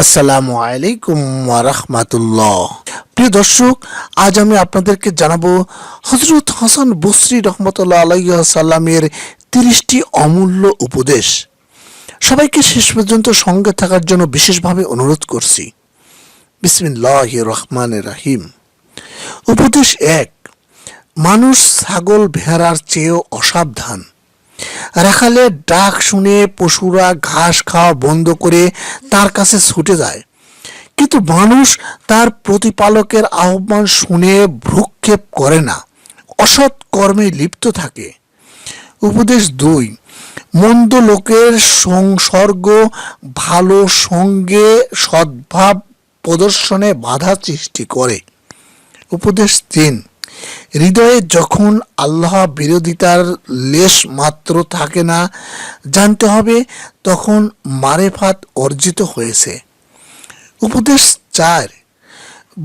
আসসালামু আলাইকুম ওয়া রাহমাতুল্লাহ। প্রিয় দর্শক, আজ আমি আপনাদেরকে জানাবো হযরত হাসান বসরি রহমতুল্লাহ আলাইহি সাল্লামের 30টি অমূল্য উপদেশ। সবাইকে শেষ পর্যন্ত সঙ্গে থাকার জন্য বিশেষভাবে অনুরোধ করছি। বিসমিল্লাহির রহমানির রহিম। উপদেশ 1, মানুষ ছাগল ভেড়ার চেয়েও অসাবধান। রাখালের ডাক শুনে পশুরা ঘাস খাওয়া বন্ধ করে তার কাছে ছুটে যায়, কিন্তু মানুষ তার প্রতিপালকের আহ্বান শুনে ভ্রুক্ষেপ করে না, অসৎ কর্মে লিপ্ত থাকে। উপদেশ 2, মন্দ লোকের সংসর্গ ভালো সঙ্গে সদ্ভাব প্রদর্শনে বাধা সৃষ্টি করে। উপদেশ 3, হৃদয়ে যখন আল্লাহ বিরোধিতার লেশ মাত্র থাকে না, জানতে হবে তখন মারেফাত অর্জিত হয়েছে। উপদেশ 4,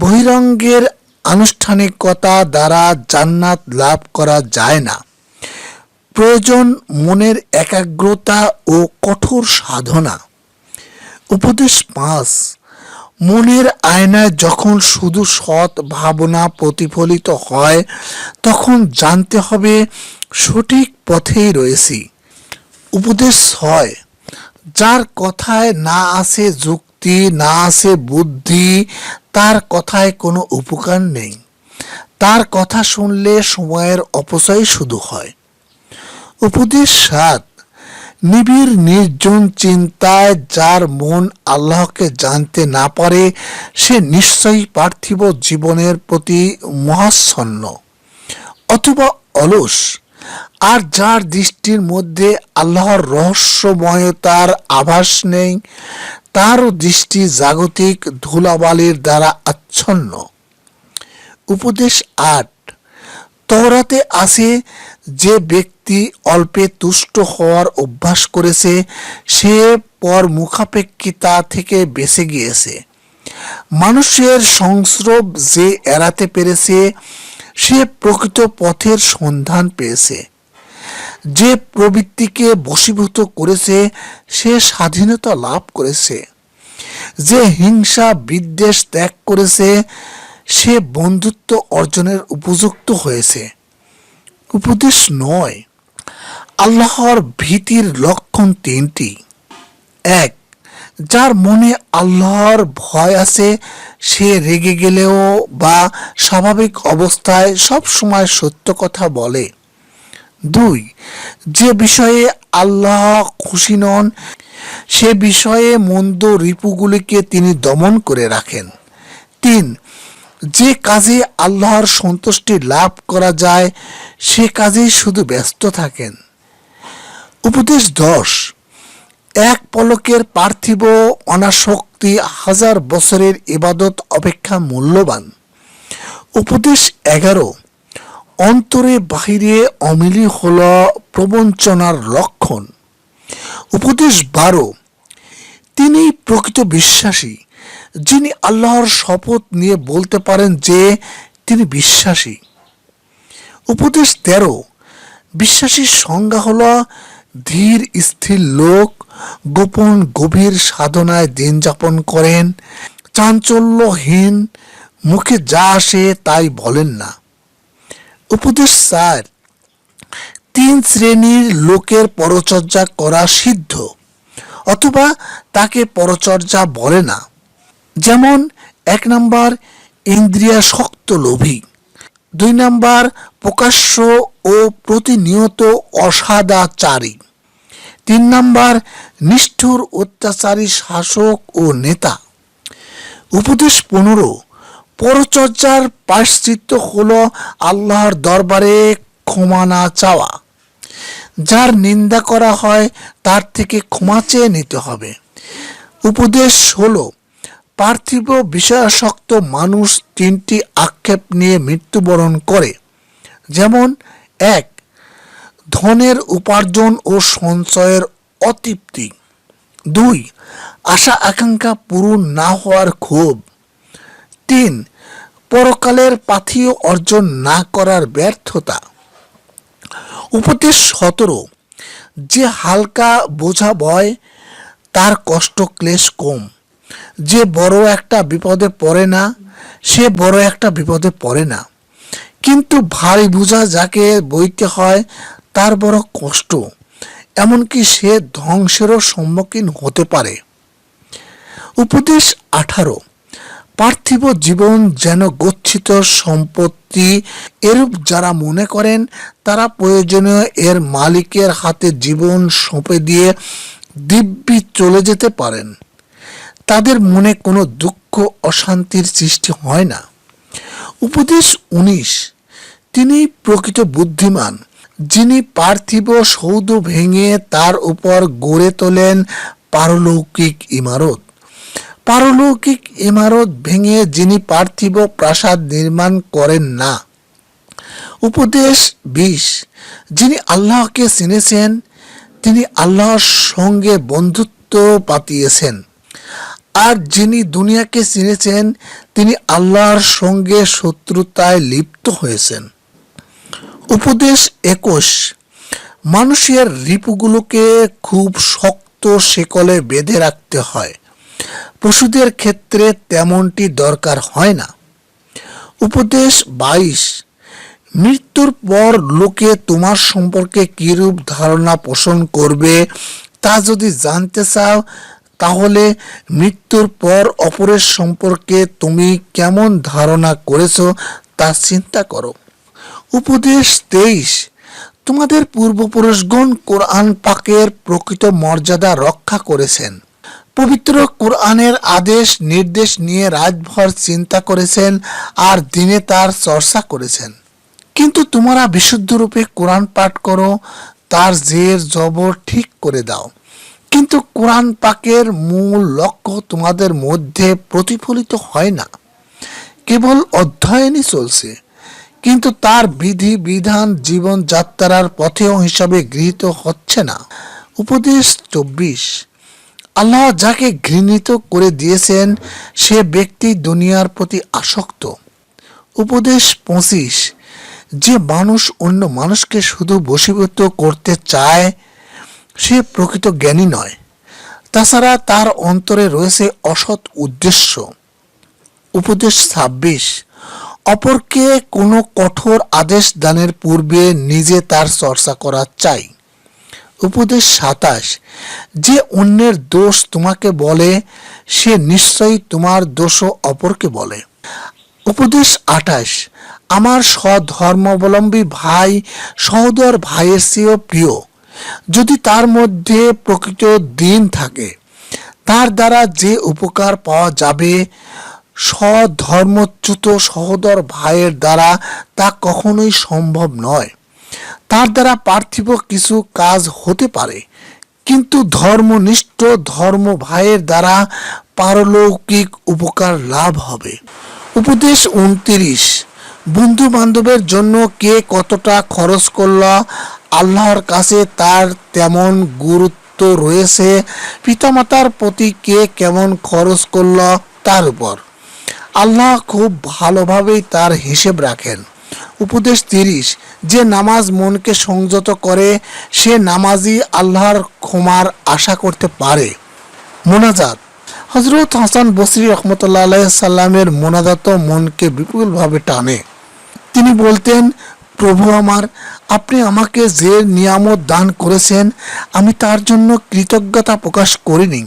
বহিরঙ্গের আনুষ্ঠানিকতা দ্বারা জান্নাত লাভ করা যায় না, প্রয়োজন মনের একাগ্রতা ও কঠোর সাধনা। উপদেশ 5, মনের আয়নায় যখন শুধু সৎ ভাবনা প্রতিফলিত হয়, তখন জানতে হবে সঠিক পথেই রয়েছি। উপদেশ 6, যার কথায় না আছে যুক্তি, না আছে বুদ্ধি, তার কথায় কোনো উপকার নেই। তার কথা শুনলে সময়ের অপচয় শুধু হয়। উপদেশ 7, নিবিড় নির্জন চিন্তায় যার মন আল্লাহকে জানতে না পারে, সে নিশ্চয়ই পার্থিব জীবনের প্রতি মহাচ্ছন্ন অথবা অলস। আর যার দৃষ্টির মধ্যে আল্লাহর রহস্যময়তার আভাস নেই, তারও দৃষ্টি জাগতিক ধুলাবালির দ্বারা আচ্ছন্ন। উপদেশ 8, তওরাতে আছে, যে ব্যক্তি অল্পে তুষ্ট হওয়ার অভ্যাস করেছে, সে পর মুখাপেক্ষিতা থেকে বেঁচে গিয়েছে। মানুষের সংস্রব যে এড়াতে পেরেছে, সে প্রকৃত পথের সন্ধান পেয়েছে। যে প্রবৃত্তিকে বশীভূত করেছে, সে স্বাধীনতা লাভ করেছে। যে হিংসা বিদ্বেষ ত্যাগ করেছে, সে বন্ধুত্ব অর্জনের উপযুক্ত হয়েছে। উপদেশ 9, আল্লাহর ভীতির লক্ষণ 3টি। 1, যার মনে আল্লাহর ভয় আছে, সে রেগে গেলেও বা স্বাভাবিক অবস্থায় সব সময় সত্য কথা বলে। 2, যে বিষয়ে আল্লাহ খুশি নন, সে বিষয়ে মন্দ রিপুগুলিকে তিনি দমন করে রাখেন। 3, যে কাজে আল্লাহর সন্তুষ্টি লাভ করা যায়, সে কাজেই শুধু ব্যস্ত থাকেন। উপদেশ 10, এক পলকের পার্থিব অনাসক্তি 1000 বছরের ইবাদত অপেক্ষা মূল্যবান। উপদেশ 11, অন্তরে বাহিরে অমিলি হল প্রবঞ্চনার লক্ষণ। উপদেশ 12, তিনি প্রকৃত বিশ্বাসী, যিনি আল্লাহর শপথ নিয়ে বলতে পারেন যে তিনি বিশ্বাসী। উপদেশ 13, বিশ্বাসীর সংজ্ঞা হল ধীর স্থির লোক, গোপন গভীর সাধনায় দিন যাপন করেন, চাঞ্চল্যহীন, মুখে যা আসে তাই বলেন না। উপদেশ 4, 3 শ্রেণীর লোকের পরচর্যা করা সিদ্ধ, অথবা তাকে পরচর্যা বলে না। যেমন 1 নাম্বার ইন্দ্রিয়াসক্ত লোভী, 2 নাম্বার প্রকাশ্য ও প্রতিনিয়ত অসদাচারী, 3 নাম্বার নিষ্ঠুর অত্যাচারী শাসক ও নেতা। উপদেশ 15, পরচর্যার প্রায়শ্চিত্ত হল আল্লাহর দরবারে ক্ষমা না চাওয়া। যার নিন্দা করা হয়, তার থেকে ক্ষমা চেয়ে নিতে হবে। উপদেশ 16, পার্থিব বিষয়াসক্ত মানুষ 3টি আক্ষেপ নিয়ে মৃত্যুবরণ করে। যেমন 1, ধনের উপার্জন ও সঞ্চয়ের অতৃপ্তি। 2, আশা আকাঙ্ক্ষা পূরণ না হওয়ার ক্ষোভ। 3, পরকালের পাথেয় অর্জন না করার ব্যর্থতা। উপদেশ 17, যে হালকা বোঝা বয়, তার কষ্ট ক্লেশ কম। যে বড় একটা বিপদে পড়ে না, সে বড় একটা বিপদে পড়ে না, কিন্তু ভারী বোঝা যাকে বইতে হয় তার বড় কষ্ট, এমনকি সে ধ্বংসেরও সম্মুখীন হতে পারে। উপদেশ 18, পার্থিব জীবন যেন গচ্ছিত সম্পত্তি, এরূপ যারা মনে করেন তারা প্রয়োজনীয় এর মালিকের হাতে জীবন সঁপে দিয়ে দিব্যি চলে যেতে পারেন। তাদের মনে কোনো দুঃখ অশান্তির সৃষ্টি হয় না। উপদেশ 19, তিনি প্রকৃত বুদ্ধিমান, যিনি পার্থিব সৌধ ভেঙে তার উপর গড়ে তোলেন পারলৌকিক ইমারত। পারলৌকিক ইমারত ভেঙে যিনি পার্থিব প্রাসাদ নির্মাণ করেন না। উপদেশ 20, যিনি আল্লাহকে চিনেছেন তিনি আল্লাহর সঙ্গে বন্ধুত্ব পাতিয়েছেন, আর যিনি দুনিয়াকে চিনেছেন তিনি আল্লাহর সঙ্গে শত্রুতায় লিপ্ত হয়েছেন। উপদেশ 21, মানুষের রিপুগুলোকে খুব শক্ত শেকলে বেঁধে রাখতে হয়, পশুদের ক্ষেত্রে তেমনটি দরকার হয় না। উপদেশ 22, মৃত্যুর পর লোকে তোমার সম্পর্কে কিরূপ ধারণা পোষণ করবে তা যদি জানতে চাও, তাহলে মৃত্যুর পর অপরের সম্পর্কে তুমি কেমন ধারণা করেছো তা চিন্তা করো। উপদেশ 23, তোমাদের পূর্বপুরুষগণ কোরআন পাকের প্রকৃত মর্যাদা রক্ষা করেছেন, পবিত্র কোরআনের আদেশ নির্দেশ নিয়ে রাতভর চিন্তা করেছেন আর দিনে তার চর্চা করেছেন। কিন্তু তোমরা বিশুদ্ধরূপে কোরআন পাঠ করো, তার জের জবর ঠিক করে দাও, কিন্তু কোরআন পাকের মূল লক্ষ্য তোমাদের মধ্যে প্রতিফলিত হয় না, কেবল অধ্যয়নই চলছে, কিন্তু তার বিধি বিধান জীবনযাত্রার পথেও হিসাবে গৃহীত হচ্ছে না। উপদেশ 24, আল্লাহ যাকে ঘৃণিত করে দিয়েছেন সে ব্যক্তি দুনিয়ার প্রতি আসক্ত। উপদেশ 25, যে মানুষ অন্য মানুষকে শুধু বশীভূত করতে চায় সে প্রকৃত জ্ঞানী নয়, তাছাড়া তার অন্তরে রয়েছে অসৎ উদ্দেশ্য। উপদেশ 26, অপরকে কোনো কঠোর আদেশ দানের পূর্বে নিজে তার চর্চা করা চাই। উপদেশ 27, যে অন্যের দোষ তোমাকে বলে সে নিশ্চয়ই তোমার দোষও অপরকে বলে। উপদেশ 28, আমার স্বধর্মাবলম্বী ভাই সহোদর ভাইয়ের চেয়েও প্রিয়, যদি তার মধ্যে প্রকৃত দিন থাকে, তার দ্বারা যে উপকার পাওয়া যাবে স্বধর্মচ্যুত সহোদর ভাইয়ের দ্বারা তা কখনোই সম্ভব নয়। তার দ্বারা পার্থিব কিছু কাজ হতে পারে, কিন্তু ধর্মনিষ্ঠ ধর্ম ভাইয়ের দ্বারা পারলৌকিক উপকার লাভ হবে। উপদেশ 29, বন্ধু বান্ধবের জন্য কে কতটা খরচ করল আল্লাহর কাছে তার তেমন গুরুত্ব রয়েছে পিতামাতার প্রতি কে কেমন খরচ করল তার উপর। আল্লাহ খুব ভালোভাবেই তার হিসেব রাখেন। উপদেশ 30, যে নামাজ মনকে সংযত করে সে নামাজি আল্লাহর ক্ষমার আশা করতে পারে। মোনাজাত, হযরত হাসান বসরি রহমতুল্লাহ আলাইহি সাল্লামের মোনাজাত মনকে বিপুলভাবে টানে। তিনি বলতেন, প্রভু আমার, আপনি আমাকে যে নিয়ামত দান করেছেন আমি তার জন্য কৃতজ্ঞতা প্রকাশ করিনি।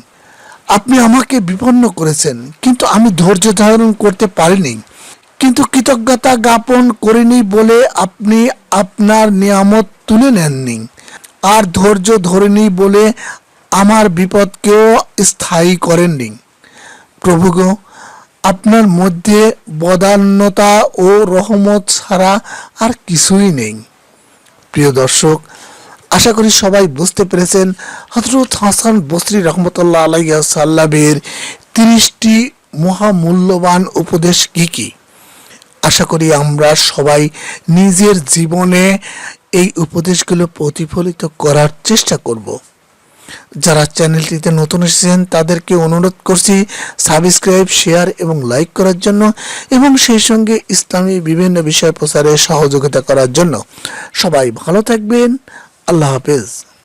আপনি আমাকে বিপন্ন করেছেন কিন্তু আমি ধৈর্য ধারণ করতে পারিনি, কিন্তু কৃতজ্ঞতা জ্ঞাপন করিনি বলে আপনি আপনার নিয়ামত তুলে নেননি, আর ধৈর্য ধরেনি বলে আমার বিপদকেও স্থায়ী করেননি। প্রভুগো, আপনার মধ্যে বদান্যতা ও রহমত ছাড়া আর কিছুই নেই। প্রিয় দর্শক, আশা করি সবাই বুঝতে পেরেছেন হযরত হাসান বসরি রহমতুল্লাহ আলাইহি সাল্লামের 30টি মহামূল্যবান উপদেশ কি কি। আশা করি আমরা সবাই নিজের জীবনে এই উপদেশগুলো প্রতিফলিত করার চেষ্টা করব। যারা চ্যানেলটিতে নতুন এসেছেন তাদেরকে অনুরোধ করছি সাবস্ক্রাইব, শেয়ার এবং লাইক করার জন্য, এবং সেই সঙ্গে ইসলামী বিভিন্ন বিষয় প্রচারে সহযোগিতা করার জন্য। সবাই ভালো থাকবেন। আল্লাহ হাফেজ।